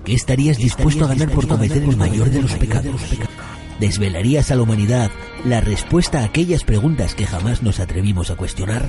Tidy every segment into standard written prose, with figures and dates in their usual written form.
¿Qué estarías dispuesto a ganar por cometer el mayor de los pecados? ¿Desvelarías a la humanidad la respuesta a aquellas preguntas que jamás nos atrevimos a cuestionar?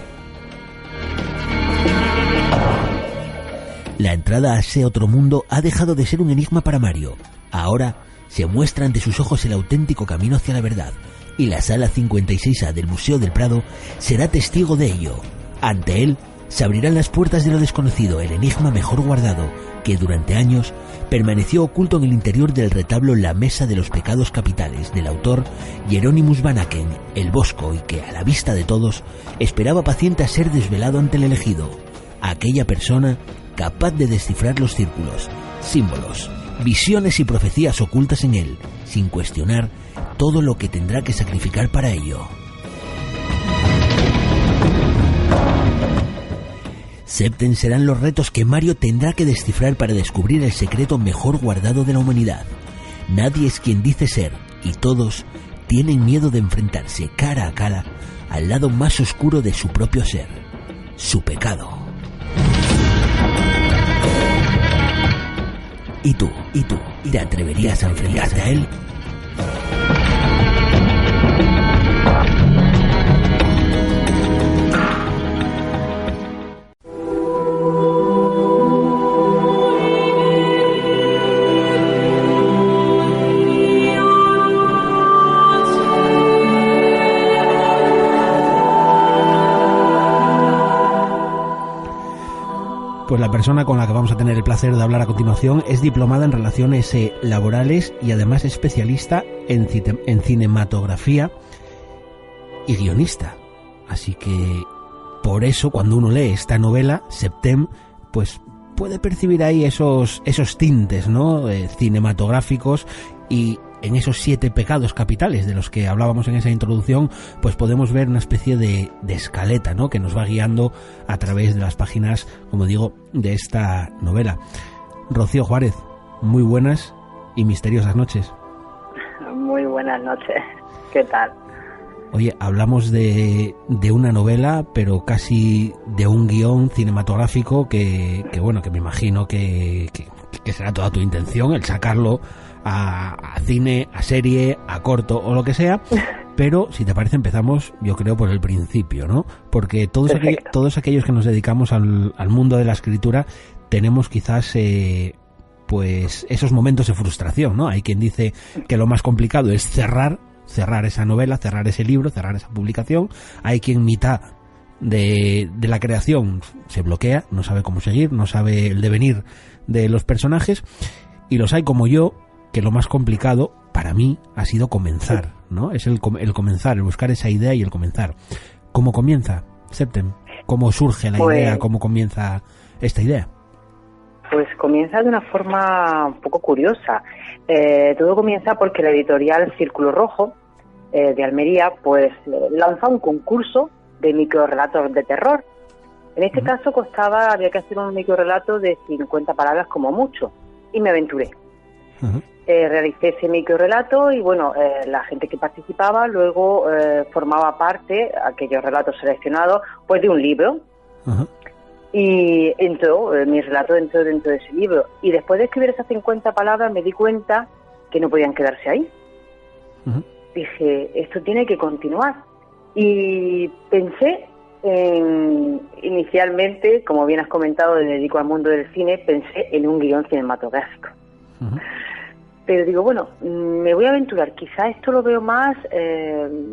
La entrada a ese otro mundo ha dejado de ser un enigma para Mario. Ahora se muestra ante sus ojos el auténtico camino hacia la verdad, y la sala 56A del Museo del Prado será testigo de ello. Ante él se abrirán las puertas de lo desconocido, el enigma mejor guardado, que durante años permaneció oculto en el interior del retablo La Mesa de los Pecados Capitales, del autor Hieronymus van Aken, el Bosco, y que, a la vista de todos, esperaba paciente a ser desvelado ante el elegido, aquella persona capaz de descifrar los círculos, símbolos, visiones y profecías ocultas en él, sin cuestionar todo lo que tendrá que sacrificar para ello. Septem serán los retos que Mario tendrá que descifrar para descubrir el secreto mejor guardado de la humanidad. Nadie es quien dice ser, y todos tienen miedo de enfrentarse cara a cara al lado más oscuro de su propio ser, su pecado. ¿Y tú? ¿Te atreverías a enfrentarte a él? Pues la persona con la que vamos a tener el placer de hablar a continuación es diplomada en Relaciones Laborales y además especialista en cinematografía y guionista. Así que por eso cuando uno lee esta novela, Septem, pues puede percibir ahí esos tintes, ¿no? Cinematográficos, y en esos 7 pecados capitales de los que hablábamos en esa introducción, pues podemos ver una especie de escaleta, ¿no?, que nos va guiando a través de las páginas, como digo, de esta novela. Rocío Juárez, muy buenas y misteriosas noches. Muy buenas noches, ¿qué tal? Oye, hablamos de una novela, pero casi de un guión cinematográfico que bueno, que me imagino que será toda tu intención el sacarlo a cine, a serie, a corto o lo que sea, pero si te parece empezamos, yo creo, por el principio, ¿no? Porque todos aquellos que nos dedicamos al mundo de la escritura tenemos quizás pues esos momentos de frustración, ¿no? Hay quien dice que lo más complicado es cerrar esa novela, cerrar ese libro, cerrar esa publicación. Hay quien mitad de la creación se bloquea, no sabe cómo seguir, no sabe el devenir de los personajes, y los hay como yo, que lo más complicado para mí ha sido comenzar, ¿no? Es el comenzar, el buscar esa idea y el comenzar. ¿Cómo comienza, Septem? ¿Cómo surge la idea? ¿Cómo comienza esta idea? Pues comienza de una forma un poco curiosa. Todo comienza porque la editorial Círculo Rojo de Almería pues lanza un concurso de microrelatos de terror. En este caso había que hacer un microrelato de 50 palabras como mucho, y me aventuré. Realicé ese microrelato y bueno, la gente que participaba luego formaba parte, aquellos relatos seleccionados, pues de un libro. Y mi relato entró dentro de ese libro. Y después de escribir esas 50 palabras me di cuenta que no podían quedarse ahí. Dije, esto tiene que continuar. Y pensé inicialmente, como bien has comentado, me dedico al mundo del cine, pensé en un guión cinematográfico. Pero digo, bueno, me voy a aventurar, quizá esto lo veo más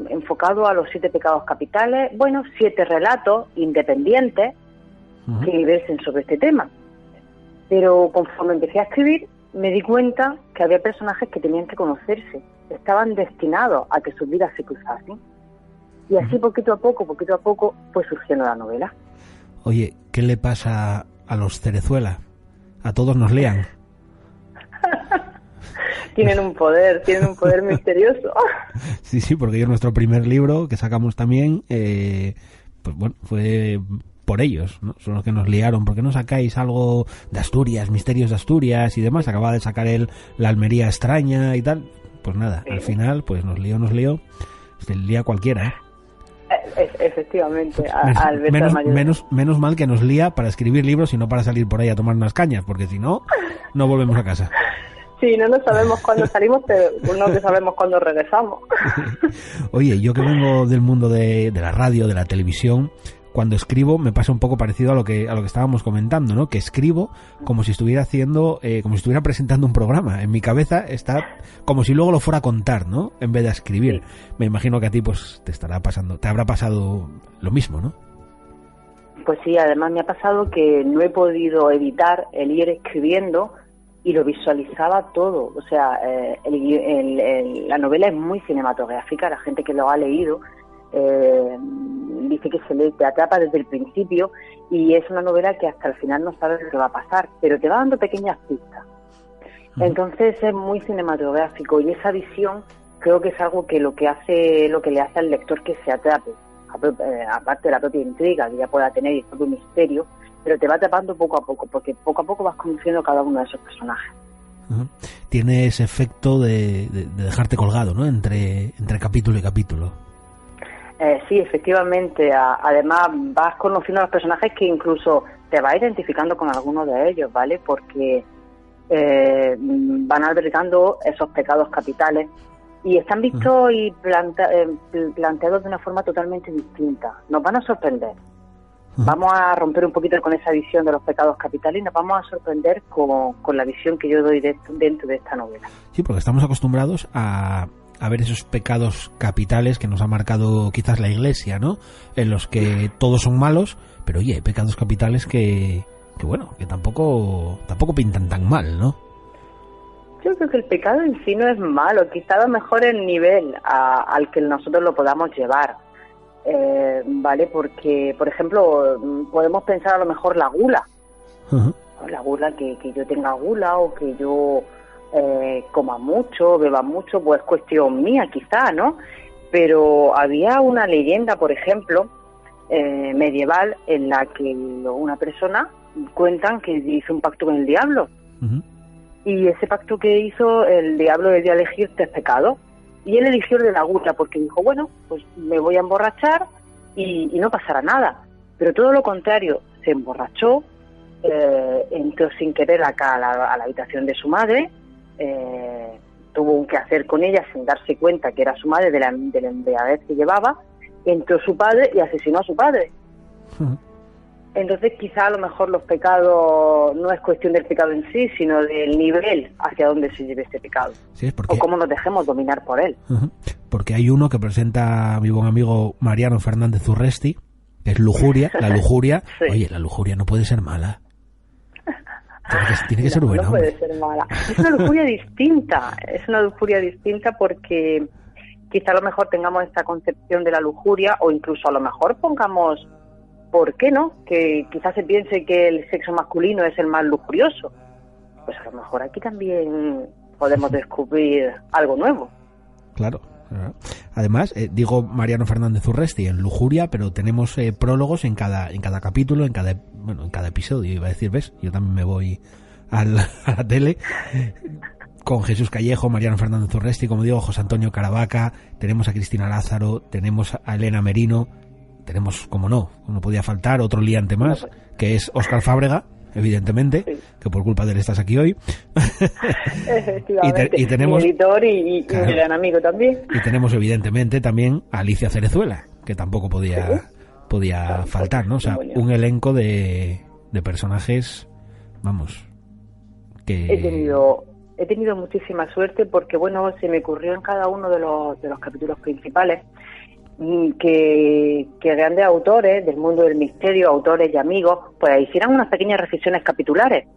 enfocado a los 7 pecados capitales, bueno, 7 relatos independientes que versen sobre este tema. Pero conforme empecé a escribir, me di cuenta que había personajes que tenían que conocerse, estaban destinados a que sus vidas se cruzasen. Y así poquito a poco, fue surgiendo la novela. Oye, ¿qué le pasa a los Cerezuela? A todos nos lían. Tienen un poder misterioso. Sí, porque nuestro primer libro que sacamos también, pues bueno, fue por ellos, ¿no? Son los que nos liaron. ¿Por qué no sacáis algo de Asturias, misterios de Asturias y demás? Acababa de sacar la Almería extraña y tal. Pues nada, al final, pues nos lió. Se lía cualquiera, ¿eh? efectivamente, Alberto Almario. Menos mal que nos lía para escribir libros y no para salir por ahí a tomar unas cañas, porque si no, no volvemos a casa. Sí, no sabemos cuándo salimos, pero no que sabemos cuándo regresamos. Oye, yo que vengo del mundo de la radio, de la televisión, cuando escribo me pasa un poco parecido a lo que estábamos comentando, ¿no? Que escribo como si estuviera haciendo, como si estuviera presentando un programa. En mi cabeza está como si luego lo fuera a contar, ¿no? En vez de a escribir. Me imagino que a ti pues te habrá pasado lo mismo, ¿no? Pues sí, además me ha pasado que no he podido evitar el ir escribiendo y lo visualizaba todo. O sea, la novela es muy cinematográfica, la gente que lo ha leído dice que te atrapa desde el principio y es una novela que hasta el final no sabes lo que va a pasar, pero te va dando pequeñas pistas. Entonces es muy cinematográfico y esa visión creo que es algo que lo que le hace al lector que se atrape, aparte de la propia intriga que ya pueda tener y el propio misterio, pero te va atrapando poco a poco, porque poco a poco vas conociendo cada uno de esos personajes. Tiene ese efecto de dejarte colgado, ¿no? Entre capítulo y capítulo. Sí, efectivamente. Además vas conociendo a los personajes que incluso te vas identificando con algunos de ellos, ¿vale? Porque van albergando esos pecados capitales y están vistos y planteados de una forma totalmente distinta. Nos van a sorprender. Vamos a romper un poquito con esa visión de los pecados capitales y nos vamos a sorprender con la visión que yo doy dentro de esta novela. Sí, porque estamos acostumbrados a ver esos pecados capitales que nos ha marcado quizás la Iglesia, ¿no? En los que todos son malos, pero oye, hay pecados capitales que tampoco pintan tan mal, ¿no? Yo creo que el pecado en sí no es malo, quizá a lo mejor el nivel al que nosotros lo podamos llevar. ¿Vale? Porque, por ejemplo, podemos pensar a lo mejor la gula. La gula, que yo tenga gula o que yo coma mucho, beba mucho, pues es cuestión mía quizá, ¿no? Pero había una leyenda, por ejemplo, medieval, en la que una persona cuentan que hizo un pacto con el diablo. Y ese pacto que hizo, el diablo le dio a elegir 3 pecados. Y él eligió el de la gula porque dijo, bueno, pues me voy a emborrachar y no pasará nada. Pero todo lo contrario, se emborrachó, entró sin querer acá a la habitación de su madre, tuvo un quehacer con ella sin darse cuenta que era su madre de la embriaguez que llevaba, entró su padre y asesinó a su padre. Entonces quizá a lo mejor los pecados no es cuestión del pecado en sí, sino del nivel hacia donde se lleve ese pecado. Sí, o cómo nos dejemos dominar por él. Porque hay uno que presenta a mi buen amigo Mariano Fernández Urresti, que es lujuria. La lujuria, sí. Oye, la lujuria no puede ser mala. Tiene que ser buena. No puede ser mala. Es una lujuria distinta. Es una lujuria distinta porque quizá a lo mejor tengamos esta concepción de la lujuria o incluso a lo mejor pongamos... ¿Por qué no? Que quizás se piense que el sexo masculino es el más lujurioso. Pues a lo mejor aquí también podemos descubrir algo nuevo. Claro. Además, digo Mariano Fernández Urresti en lujuria, pero tenemos prólogos en cada capítulo, en cada episodio. Iba a decir, ¿ves? Yo también me voy a la tele. Con Jesús Callejo, Mariano Fernández Urresti, como digo, José Antonio Caravaca, tenemos a Cristina Lázaro, tenemos a Elena Merino. Tenemos, como no podía faltar, otro liante más, que es Óscar Fábrega, evidentemente, sí. Que por culpa de él estás aquí hoy. Efectivamente, y tenemos, mi editor y mi gran amigo también. Y tenemos, evidentemente, también a Alicia Cerezuela, que tampoco podía faltar, ¿no? O sea, un elenco de personajes, vamos, que... He tenido muchísima suerte porque, bueno, se me ocurrió en cada uno de los capítulos principales que grandes autores del mundo del misterio, autores y amigos, pues hicieran unas pequeñas reflexiones capitulares.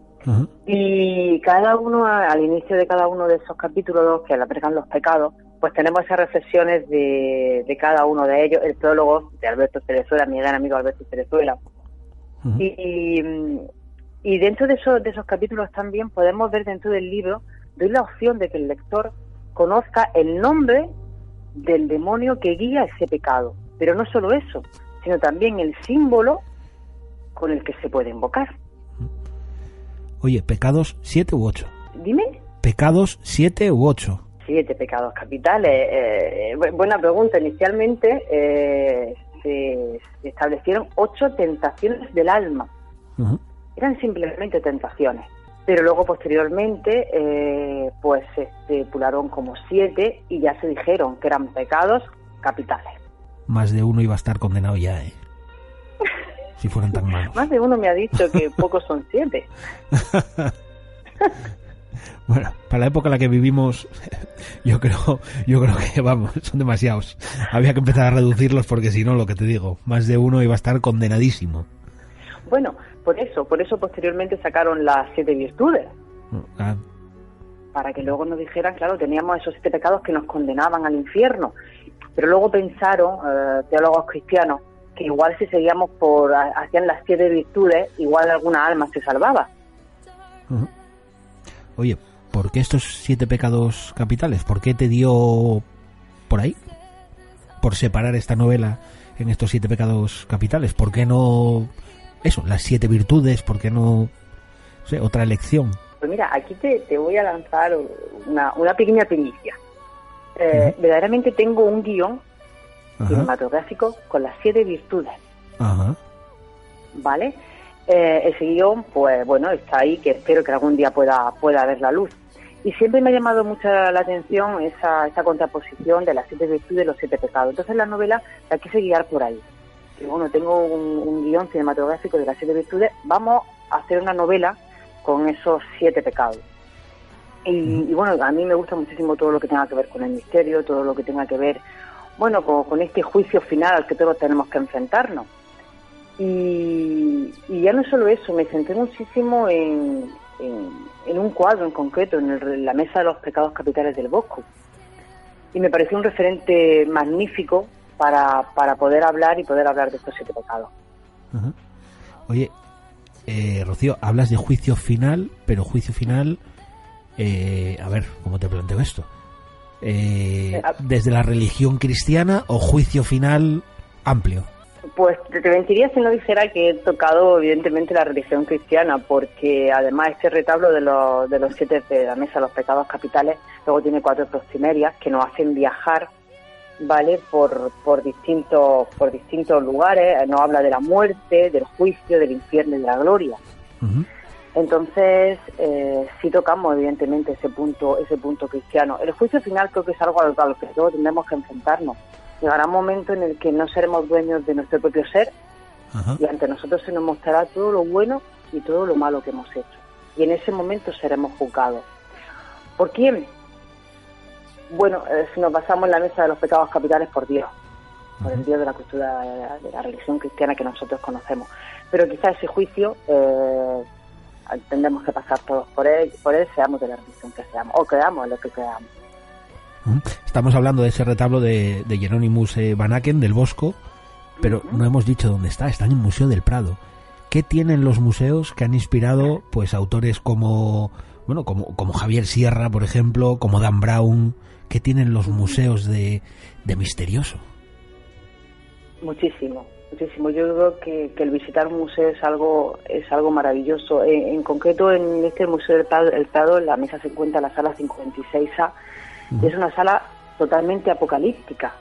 Y cada uno, al inicio de cada uno de esos capítulos que albergan los pecados, pues tenemos esas reflexiones de cada uno de ellos, el prólogo de Alberto Cerezuela, mi gran amigo Alberto Cerezuela. Y dentro de esos capítulos también podemos ver dentro del libro, doy la opción de que el lector conozca el nombre del demonio que guía ese pecado, pero no solo eso, sino también el símbolo con el que se puede invocar. Oye, ¿pecados 7 u 8? Dime. ¿Pecados 7 u 8? 7 pecados capitales. Buena pregunta. Inicialmente se establecieron 8 tentaciones del alma. Uh-huh. Eran simplemente tentaciones. Pero luego, posteriormente, pues se estipularon como 7 y ya se dijeron que eran pecados capitales. Más de uno iba a estar condenado ya, ¿eh? Si fueran tan malos. Más de uno me ha dicho que pocos son 7. Bueno, para la época en la que vivimos, yo creo que, vamos, son demasiados. Había que empezar a reducirlos porque si no, lo que te digo, más de uno iba a estar condenadísimo. Bueno, por eso posteriormente sacaron las 7 virtudes. Ah. Para que luego nos dijeran, claro, teníamos esos 7 pecados que nos condenaban al infierno. Pero luego pensaron, teólogos cristianos, que igual si seguíamos hacían las 7 virtudes, igual alguna alma se salvaba. Uh-huh. Oye, ¿por qué estos 7 pecados capitales? ¿Por qué te dio por ahí? Por separar esta novela en estos 7 pecados capitales. ¿Por qué no eso, las 7 virtudes? ¿Por qué no sé, otra elección? Pues mira, aquí te voy a lanzar una pequeña primicia. Uh-huh. Verdaderamente tengo un guión Ajá. cinematográfico con las 7 virtudes. Ajá. ¿Vale? Ese guión, pues bueno, está ahí, que espero que algún día pueda ver la luz. Y siempre me ha llamado mucho la atención esa contraposición de las 7 virtudes y los 7 pecados. Entonces la novela la quise guiar por ahí. Y bueno, tengo un guión cinematográfico de las 7 virtudes, vamos a hacer una novela con esos 7 pecados. Y bueno, a mí me gusta muchísimo todo lo que tenga que ver con el misterio, todo lo que tenga que ver, bueno, con este juicio final al que todos tenemos que enfrentarnos. Y ya no solo eso, me centré muchísimo en un cuadro en concreto, en la Mesa de los Pecados Capitales del Bosco. Y me pareció un referente magnífico para poder hablar de estos 7 pecados. Uh-huh. Oye, Rocío, hablas de juicio final, pero juicio final, a ver, ¿cómo te planteo esto? ¿Desde la religión cristiana o juicio final amplio? Pues te mentiría si no dijera que he tocado evidentemente la religión cristiana, porque además este retablo de los 7 de la Mesa de los Pecados Capitales luego tiene 4 prostimerias que nos hacen viajar, ¿vale? por distintos lugares. Nos habla de la muerte, del juicio, del infierno y de la gloria. Uh-huh. Entonces sí tocamos evidentemente ese punto cristiano. El juicio final creo que es algo a lo que todos tendremos que enfrentarnos. Llegará un momento en el que no seremos dueños de nuestro propio ser. Ajá. Y ante nosotros se nos mostrará todo lo bueno y todo lo malo que hemos hecho. Y en ese momento seremos juzgados. ¿Por quién? Bueno, si nos basamos en la Mesa de los Pecados Capitales, por Dios. Por el Dios de la cultura de la religión cristiana que nosotros conocemos. Pero quizás ese juicio tendremos que pasar todos por él, seamos de la religión que seamos, o creamos en lo que creamos. Estamos hablando de ese retablo de Hieronymus Van Aken del Bosco, pero no hemos dicho dónde está en el Museo del Prado. ¿Qué tienen los museos que han inspirado pues autores como Javier Sierra, por ejemplo, como Dan Brown? ¿Qué tienen los museos de misterioso? Muchísimo. Yo creo que el visitar un museo es algo maravilloso. En concreto, en este Museo del Prado, en la mesa se encuentra la sala 56A. Uh-huh. Es una sala totalmente apocalíptica.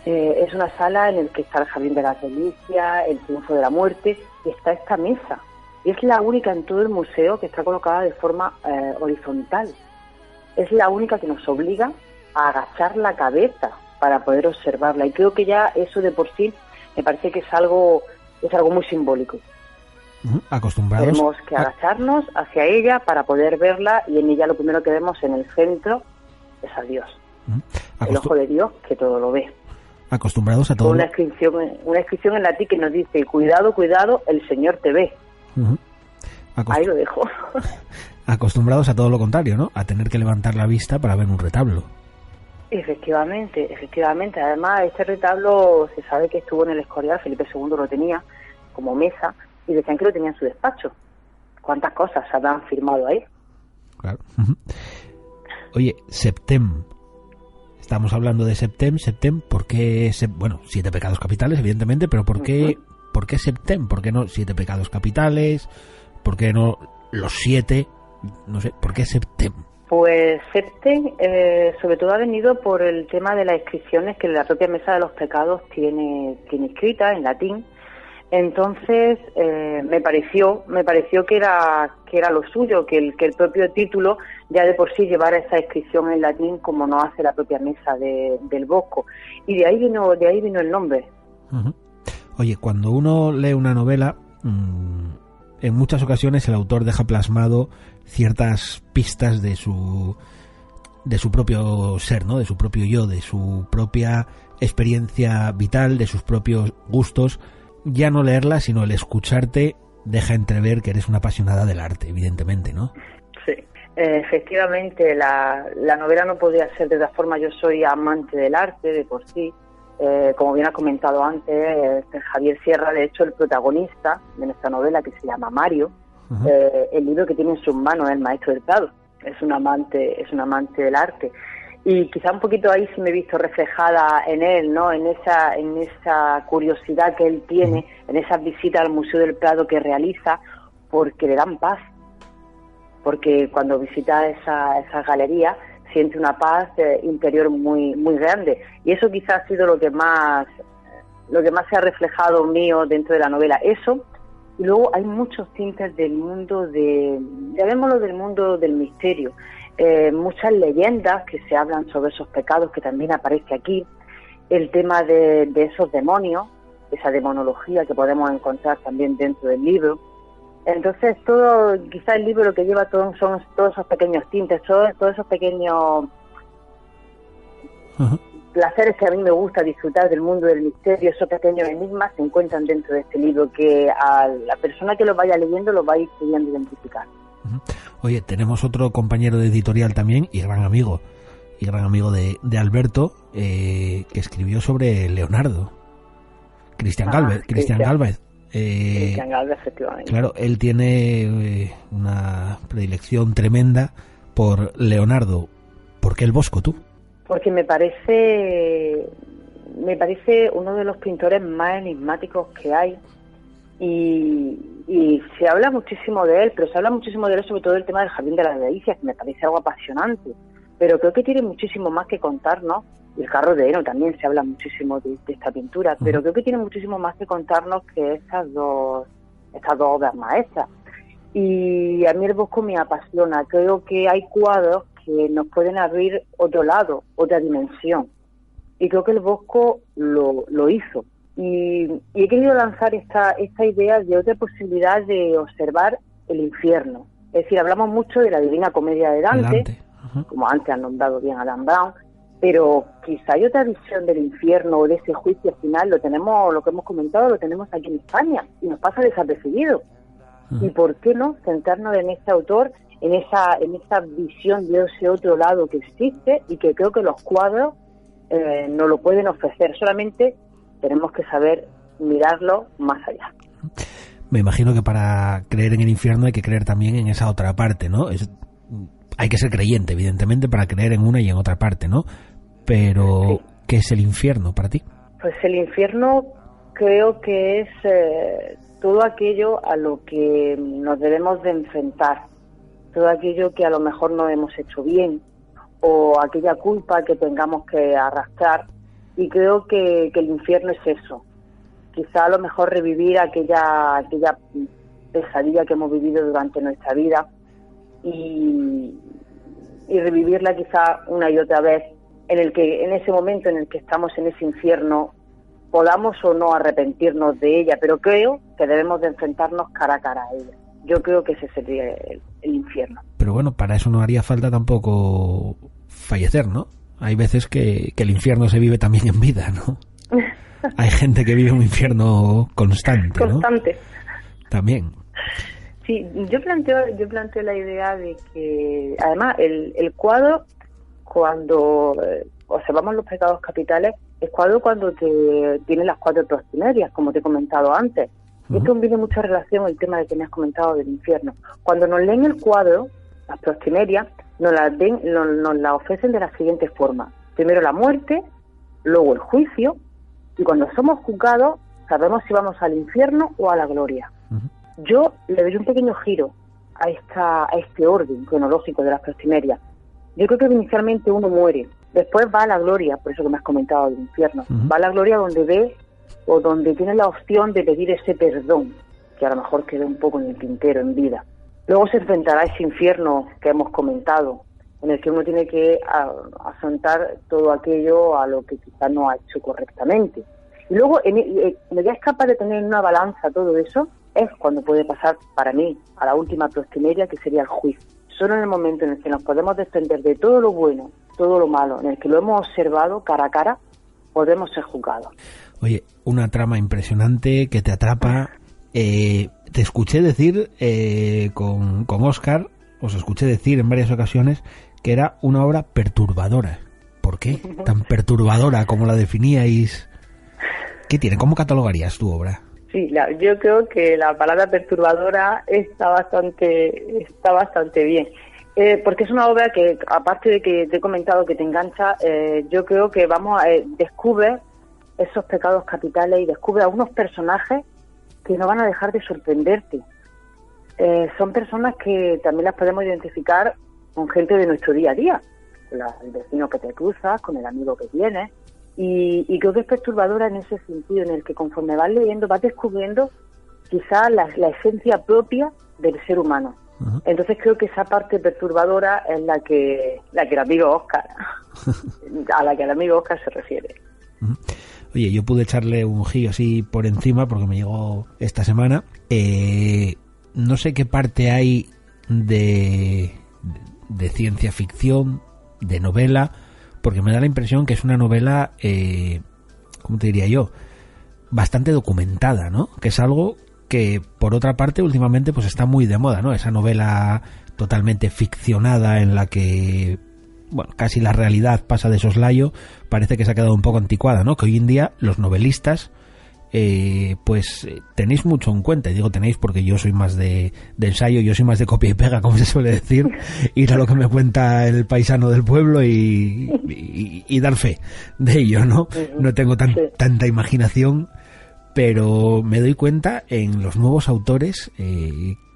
Es una sala en la que está el Jardín de las Delicias, el Triunfo de la Muerte, y está esta mesa. Y es la única en todo el museo que está colocada de forma horizontal. Es la única que nos obliga a agachar la cabeza para poder observarla. Y creo que ya eso de por sí me parece que es algo muy simbólico. Acostumbrados. Tenemos que agacharnos hacia ella para poder verla, y en ella lo primero que vemos en el centro es a Dios. El ojo de Dios que todo lo ve. Acostumbrados a todo. Una inscripción en latín que nos dice: cuidado, el Señor te ve. Uh-huh. Ahí lo dejo. Acostumbrados a todo lo contrario, ¿no? A tener que levantar la vista para ver un retablo. Efectivamente. Además, este retablo se sabe que estuvo en el Escorial. Felipe II lo tenía como mesa y decían que lo tenía en su despacho. ¿Cuántas cosas se habrán firmado ahí? Claro. Oye, Septem. Estamos hablando de Septem. ¿Por qué? 7 pecados capitales, evidentemente, pero ¿por qué Septem? ¿Por qué no 7 pecados capitales? ¿Por qué no los 7? No sé, ¿por qué Septem? Pues Septen, sobre todo ha venido por el tema de las inscripciones que la propia Mesa de los Pecados tiene escritas en latín. Entonces me pareció que era lo suyo, que el propio título ya de por sí llevara esa inscripción en latín, como no hace la propia Mesa del Bosco, y de ahí vino el nombre. Uh-huh. Oye, cuando uno lee una novela, en muchas ocasiones el autor deja plasmado ciertas pistas de su propio ser, ¿no? De su propio yo, de su propia experiencia vital, de sus propios gustos. Ya no leerla, sino el escucharte deja entrever que eres una apasionada del arte, evidentemente, ¿no? Sí, efectivamente, la novela no podría ser de otra forma. Yo soy amante del arte de por sí. Como bien has comentado antes, Javier Sierra, de hecho, el protagonista de nuestra novela, que se llama Mario, uh-huh. El libro que tiene en sus manos es El Maestro del Prado. Es un amante del arte. Y quizá un poquito ahí sí me he visto reflejada en él, ¿no? En esa curiosidad que él tiene, en esas visitas al Museo del Prado que realiza, porque le dan paz. Porque cuando visita esas galerías siente una paz interior muy muy grande. Y eso quizás ha sido lo que más se ha reflejado mío dentro de la novela. Eso, y luego hay muchos tintes del mundo llamémoslo del mundo del misterio. Muchas leyendas que se hablan sobre esos pecados, que también aparece aquí, el tema de esos demonios, esa demonología que podemos encontrar también dentro del libro. Entonces quizás el libro lo que lleva son todos esos pequeños tintes, todos esos pequeños uh-huh. placeres que a mí me gusta disfrutar del mundo del misterio. Esos pequeños enigmas se encuentran dentro de este libro, que a la persona que lo vaya leyendo lo va a ir pudiendo identificar. Oye, tenemos otro compañero de editorial también y gran amigo de Alberto, que escribió sobre Leonardo, Cristian Gálvez. Cristian Gálvez, efectivamente. Claro, él tiene una predilección tremenda por Leonardo. ¿Por qué el Bosco, tú? Porque me parece uno de los pintores más enigmáticos que hay. Y se habla muchísimo de él, pero se habla muchísimo de él sobre todo el tema del Jardín de las Delicias, que me parece algo apasionante, pero creo que tiene muchísimo más que contarnos, y el Carro de Heno también se habla muchísimo de esta pintura, pero creo que tiene muchísimo más que contarnos que estas dos obras maestras. Y a mí el Bosco me apasiona. Creo que hay cuadros que nos pueden abrir otro lado, otra dimensión, y creo que el Bosco lo hizo. Y he querido lanzar esta idea de otra posibilidad de observar el infierno. Es decir, hablamos mucho de la Divina Comedia de Dante. Uh-huh. Como antes han nombrado bien a Dan Brown, pero quizá hay otra visión del infierno o de ese juicio final. Lo que hemos comentado, lo tenemos aquí en España y nos pasa desapercibido. Uh-huh. ¿Y por qué no centrarnos en este autor, en esa visión de ese otro lado que existe y que creo que los cuadros nos lo pueden ofrecer? Solamente tenemos que saber mirarlo más allá. Me imagino que para creer en el infierno hay que creer también en esa otra parte, ¿no? Hay que ser creyente, evidentemente, para creer en una y en otra parte, ¿no? Pero, sí. ¿Qué es el infierno para ti? Pues el infierno creo que es todo aquello a lo que nos debemos de enfrentar, todo aquello que a lo mejor no hemos hecho bien, o aquella culpa que tengamos que arrastrar. Y creo que el infierno es eso. Quizá a lo mejor revivir aquella pesadilla que hemos vivido durante nuestra vida y revivirla quizá una y otra vez, en ese momento en el que estamos en ese infierno podamos o no arrepentirnos de ella, pero creo que debemos de enfrentarnos cara a cara a ella. Yo creo que ese sería el infierno. Pero bueno, para eso no haría falta tampoco fallecer, ¿no? Hay veces que el infierno se vive también en vida, ¿no? Hay gente que vive un infierno constante, ¿no? Constante. También. Sí, yo planteo la idea de que, además, el cuadro, cuando observamos los pecados capitales, el cuadro cuando tiene las 4 prostinerias, como te he comentado antes. Y esto viene mucha relación el tema de que me has comentado del infierno. Cuando nos leen el cuadro, las prostinerias, nos la ofrecen de la siguiente forma: primero la muerte, luego el juicio, y cuando somos juzgados sabemos si vamos al infierno o a la gloria. Uh-huh. Yo le doy un pequeño giro a este orden cronológico de las prostinerias. Yo creo que inicialmente uno muere, después va a la gloria, por eso que me has comentado del infierno, va a la gloria donde ve o donde tiene la opción de pedir ese perdón, que a lo mejor quedó un poco en el tintero en vida. Luego se enfrentará a ese infierno que hemos comentado, en el que uno tiene que afrontar todo aquello a lo que quizás no ha hecho correctamente. Y luego, cuando ya es capaz de tener en una balanza todo eso, es cuando puede pasar, para mí, a la última prostimeria, que sería el juicio. Solo en el momento en el que nos podemos desprender de todo lo bueno, todo lo malo, en el que lo hemos observado cara a cara, podemos ser juzgados. Oye, una trama impresionante que te atrapa. Te escuché decir con Óscar, os escuché decir en varias ocasiones que era una obra perturbadora. ¿Por qué? Tan perturbadora como la definíais. ¿Qué tiene? ¿Cómo catalogarías tu obra? Sí, yo creo que la palabra perturbadora está bastante bien. Porque es una obra que, aparte de que te he comentado que te engancha, yo creo que descubre esos pecados capitales y descubre a unos personajes que no van a dejar de sorprenderte. Son personas que también las podemos identificar con gente de nuestro día a día, con el vecino que te cruzas, con el amigo que tienes, y creo que es perturbadora en ese sentido, en el que conforme vas leyendo vas descubriendo quizás la esencia propia del ser humano. Uh-huh. Entonces creo que esa parte perturbadora es la que el amigo Óscar a la que el amigo Óscar se refiere. Uh-huh. Oye, yo pude echarle un ojillo así por encima porque me llegó esta semana. No sé qué parte hay de ciencia ficción, de novela, porque me da la impresión que es una novela, ¿cómo te diría yo? Bastante documentada, ¿no? Que es algo que, por otra parte, últimamente pues está muy de moda, ¿no? Esa novela totalmente ficcionada en la que, bueno, casi la realidad pasa de soslayo, parece que se ha quedado un poco anticuada, ¿no? Que hoy en día los novelistas tenéis mucho en cuenta, y digo tenéis porque yo soy más de ensayo, yo soy más de copia y pega, como se suele decir, ir a lo que me cuenta el paisano del pueblo y dar fe de ello, ¿no? No tengo tanta imaginación, pero me doy cuenta en los nuevos autores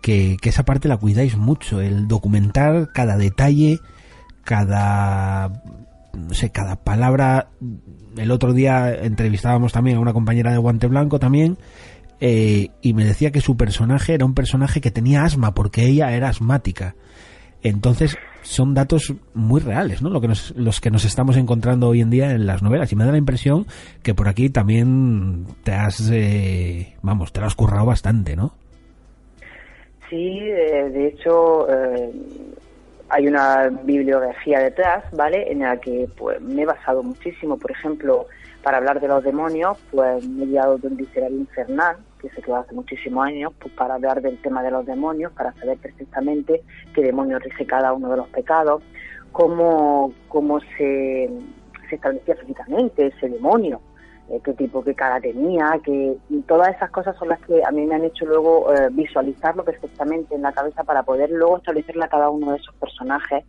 que esa parte la cuidáis mucho, el documentar cada detalle, cada palabra. El otro día entrevistábamos también a una compañera de Guante Blanco también, y me decía que su personaje era un personaje que tenía asma porque ella era asmática. Entonces son datos muy reales, ¿no? Los que nos estamos encontrando hoy en día en las novelas, y me da la impresión que por aquí también te lo has currado bastante, ¿no? Sí, de hecho hay una bibliografía detrás, ¿vale?, en la que pues me he basado muchísimo. Por ejemplo, para hablar de los demonios, pues me he guiado de un diccionario infernal que se creó hace muchísimos años, pues para hablar del tema de los demonios, para saber perfectamente qué demonio rige cada uno de los pecados, cómo se establecía físicamente ese demonio, qué cara tenía, y todas esas cosas son las que a mí me han hecho luego visualizarlo perfectamente en la cabeza para poder luego establecerle a cada uno de esos personajes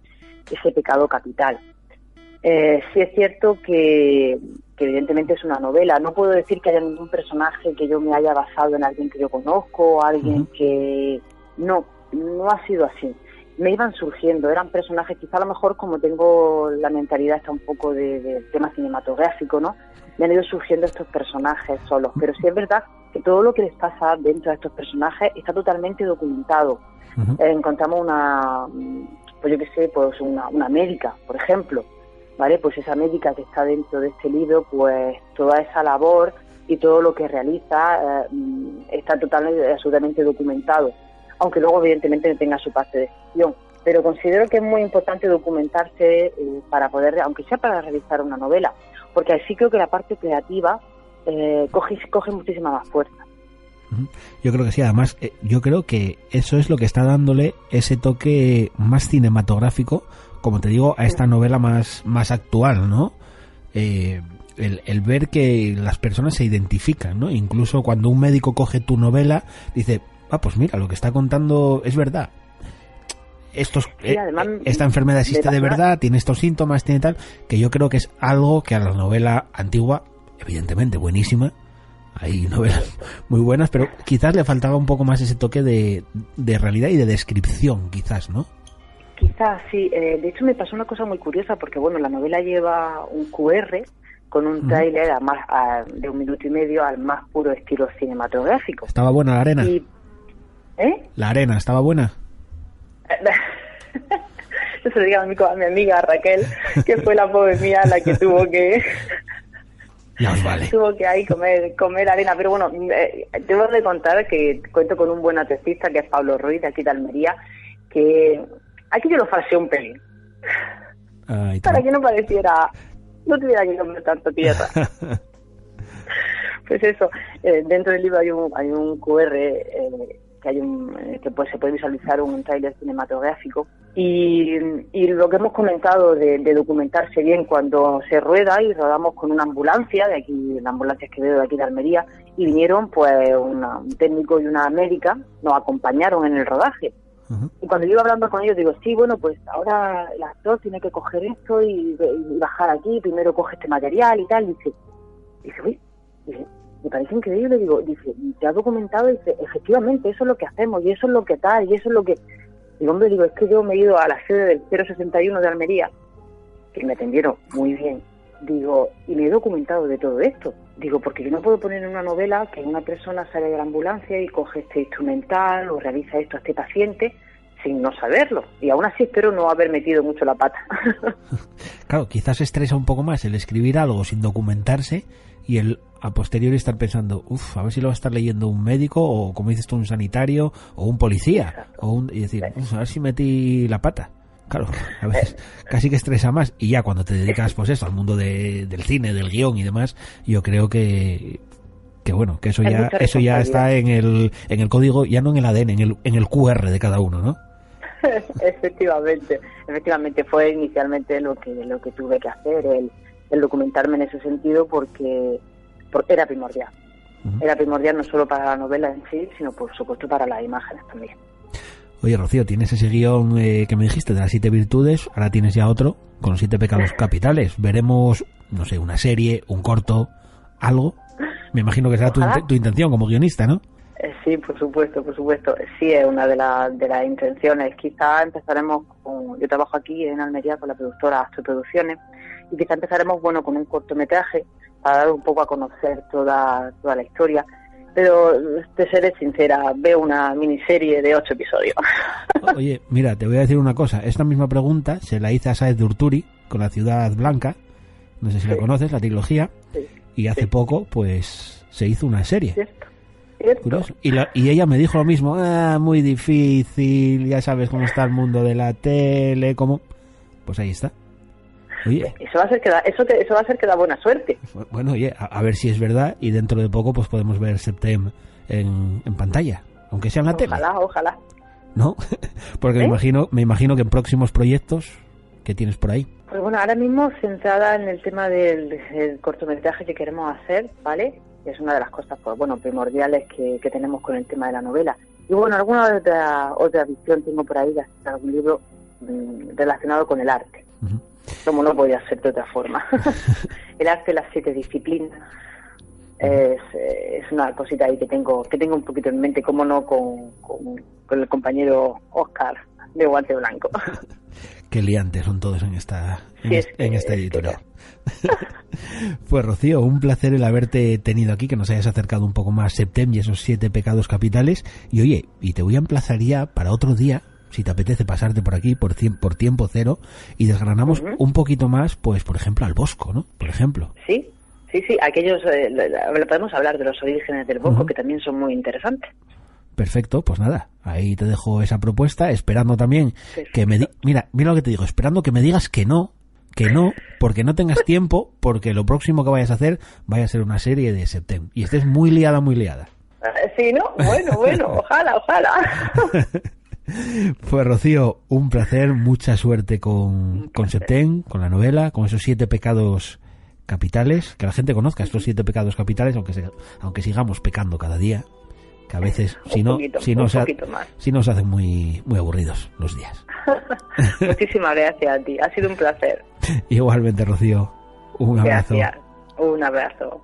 ese pecado capital. Sí es cierto que evidentemente es una novela. No puedo decir que haya ningún personaje que yo me haya basado en alguien que yo conozco, alguien que... No ha sido así. Me iban surgiendo, eran personajes, quizá a lo mejor como tengo la mentalidad está un poco de tema cinematográfico, ¿no? Me han ido surgiendo estos personajes solos, pero sí es verdad que todo lo que les pasa dentro de estos personajes está totalmente documentado. Encontramos una médica, por ejemplo, ¿vale? Pues esa médica que está dentro de este libro, pues toda esa labor y todo lo que realiza está absolutamente documentado, aunque luego evidentemente tenga su parte de ficción. Pero considero que es muy importante documentarse para poder, aunque sea para realizar una novela, porque así creo que la parte creativa coge muchísima más fuerza. Yo creo que sí, además yo creo que eso es lo que está dándole ese toque más cinematográfico, como te digo, a esta novela más actual, ¿no? El ver que las personas se identifican, ¿no? Incluso cuando un médico coge tu novela, dice, pues mira, lo que está contando es verdad. Esta enfermedad existe de verdad, tiene estos síntomas, tiene tal, que yo creo que es algo que a la novela antigua, evidentemente buenísima, hay novelas muy buenas, pero quizás le faltaba un poco más ese toque de realidad y de descripción, quizás, ¿no? Quizás sí. De hecho, me pasó una cosa muy curiosa porque, bueno, la novela lleva un QR con un tráiler de 1 minuto y medio al más puro estilo cinematográfico. ¿Estaba buena la arena? ¿La arena estaba buena? Yo se lo digo a mi amiga Raquel, que fue la pobre mía la que tuvo que... Ya os vale. Tuvo que ahí comer arena, pero bueno, debo de contar que cuento con un buen artista que es Pablo Ruiz, de aquí de Almería, que aquí yo lo falseé un pelín. Para que no pareciera, no tuviera que comer tanto tierra. Pues eso, dentro del libro hay un QR que se puede visualizar un tráiler cinematográfico y lo que hemos comentado de documentarse bien cuando se rueda, y rodamos con una ambulancia de aquí, la ambulancia que veo de aquí de Almería, y vinieron pues un técnico y una médica, nos acompañaron en el rodaje. Y cuando yo iba hablando con ellos digo, sí, bueno, pues ahora el actor tiene que coger esto y bajar aquí, primero coge este material y tal, y dice, uy, me parece increíble, dice, ¿te has documentado? Y dice, efectivamente, eso es lo que hacemos, y eso es lo que tal, y eso es lo que... Digo, hombre, es que yo me he ido a la sede del 061 de Almería, que me atendieron muy bien, digo, y me he documentado de todo esto. Digo, porque yo no puedo poner en una novela que una persona sale de la ambulancia y coge este instrumental o realiza esto a este paciente sin no saberlo. Y aún así espero no haber metido mucho la pata. Claro, quizás estresa un poco más el escribir algo sin documentarse y el a posteriori estar pensando, a ver si lo va a estar leyendo un médico o, como dices tú, un sanitario o un policía. Y decir, a ver si metí la pata. Claro, a veces casi que estresa más. Y ya cuando te dedicas, pues eso, al mundo del cine, del guión y demás, yo creo que bueno, que eso ya está en el código, ya no en el ADN, en el QR de cada uno, ¿no? Efectivamente fue inicialmente lo que tuve que hacer, el documentarme en ese sentido porque era primordial. Era primordial no solo para la novela en sí, sino por supuesto para las imágenes también. Oye, Rocío, tienes ese guión que me dijiste de las 7 virtudes, ahora tienes ya otro con los 7 pecados capitales. Veremos, no sé, una serie, un corto, algo. Me imagino que será tu intención como guionista, ¿no? Sí, por supuesto. Sí, es una de las intenciones. Quizá empezaremos yo trabajo aquí en Almería con la productora Astro Producciones, y quizá empezaremos, bueno, con un cortometraje para dar un poco a conocer toda la historia. Pero te seré sincera, veo una miniserie de 8 episodios. Oye, mira, te voy a decir una cosa. Esta misma pregunta se la hice a Sáez de Urturi con La Ciudad Blanca. No sé si la conoces, la trilogía. Sí. Y hace poco, pues, se hizo una serie. Cierto. Curioso. Y ella me dijo lo mismo. Muy difícil, ya sabes cómo está el mundo de la tele, cómo... Pues ahí está. Oye, eso va a hacer que da buena suerte. Bueno, oye, a ver si es verdad, y dentro de poco pues podemos ver Septem en pantalla, aunque sea en la tele. Ojalá. ¿No? Porque me imagino que en próximos proyectos, ¿qué tienes por ahí? Pues bueno, ahora mismo centrada en el tema del cortometraje que queremos hacer, ¿vale? Es una de las cosas, pues bueno, primordiales que tenemos con el tema de la novela. Y bueno, alguna otra visión tengo por ahí de hacer algún libro relacionado con el arte. Como no podía ser de otra forma. El arte de las 7 disciplinas es una cosita ahí que tengo un poquito en mente, como no, con el compañero Óscar de Guante Blanco. Qué liantes son todos en esta editorial. Pues Rocío, un placer el haberte tenido aquí, que nos hayas acercado un poco más Septem y esos 7 pecados capitales. Y oye, te voy a emplazar ya para otro día, si te apetece pasarte por aquí por tiempo cero, y desgranamos un poquito más, pues por ejemplo al Bosco, ¿no? Por ejemplo. Sí, aquellos podemos hablar de los orígenes del Bosco, que también son muy interesantes. Perfecto, pues nada, ahí te dejo esa propuesta, esperando también que mira lo que te digo, esperando que me digas que no, porque no tengas tiempo, porque lo próximo que vayas a hacer vaya a ser una serie de Septem y estés muy liada. Sí, ¿no? Bueno, ojalá. Pues Rocío, un placer, mucha suerte con Septem, con la novela, con esos 7 pecados capitales, que la gente conozca estos 7 pecados capitales, aunque sigamos pecando cada día, que a veces si no se hacen muy muy aburridos los días. Muchísimas gracias a ti, ha sido un placer. Igualmente, Rocío, un abrazo. Gracias, un abrazo.